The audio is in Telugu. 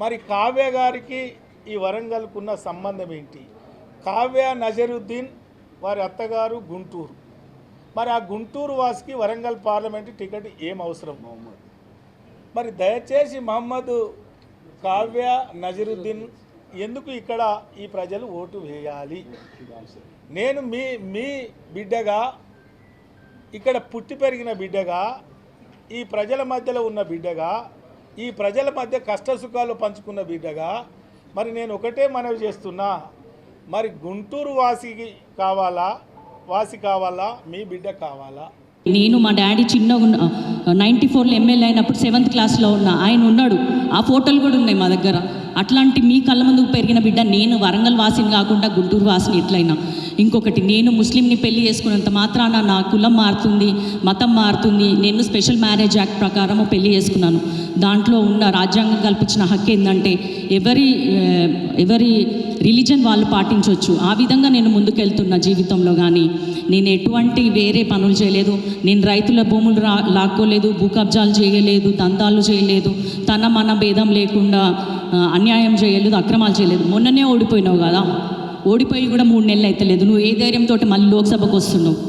మరి కావ్య గారికి ఈ వరంగల్కున్న సంబంధం ఏంటి? కావ్య నజరుద్దీన్ వారి అత్తగారు గుంటూరు. మరి ఆ గుంటూరు వాసికి వరంగల్ పార్లమెంటు టికెట్ ఏం అవసరం? మరి దయచేసి మహమ్మద్ కావ్య నజరుద్దీన్ ఎందుకు ఇక్కడ ఈ ప్రజలు ఓటు వేయాలి? నేను మీ బిడ్డగా, ఇక్కడ పుట్టి పెరిగిన బిడ్డగా, ఈ ప్రజల మధ్యలో ఉన్న బిడ్డగా, ఈ ప్రజల మధ్య కష్ట సుఖాలు పంచుకున్న బిడ్డగా, మరి నేను ఒకటే మనవి చేస్తున్నా, మరి గుంటూరు వాసి కావాలా, మీ బిడ్డ కావాలా? నేను మా డాడీ చిన్నగా 94లో ఎమ్మెల్యే అయినప్పుడు 7th క్లాస్లో ఉన్న ఆయన ఉన్నాడు. ఆ ఫోటోలు కూడా ఉన్నాయి మా దగ్గర. అట్లాంటి మీ కళ్ళ ముందుకు పెరిగిన బిడ్డ నేను వరంగల్ వాసిని కాకుండా గుంటూరు వాసిని ఎట్లయినా. ఇంకొకటి, నేను ముస్లింని పెళ్లి చేసుకున్నంత మాత్రాన నా కులం మారుతుంది, మతం మారుతుంది. నేను స్పెషల్ మ్యారేజ్ యాక్ట్ ప్రకారం పెళ్లి చేసుకున్నాను. దాంట్లో ఉన్న రాజ్యాంగం కల్పించిన హక్కు ఏంటంటే ఎవరి రిలీజన్ వాళ్ళు పాటించవచ్చు. ఆ విధంగా నేను ముందుకెళ్తున్న జీవితంలో. కానీ నేను ఎటువంటి వేరే పనులు చేయలేదు. నేను రైతుల భూములు లాక్కోలేదు, భూ కబ్జాలు చేయలేదు, దందాలు చేయలేదు, తన మన భేదం లేకుండా అన్యాయం చేయలేదు, అక్రమాలు చేయలేదు. మొన్ననే ఓడిపోయినావు కదా, ఓడిపోయి కూడా 3 నెలలు అయితే లేదు. నువ్వు ఏ ధైర్యంతో మళ్ళీ లోక్సభకు వస్తున్నావు?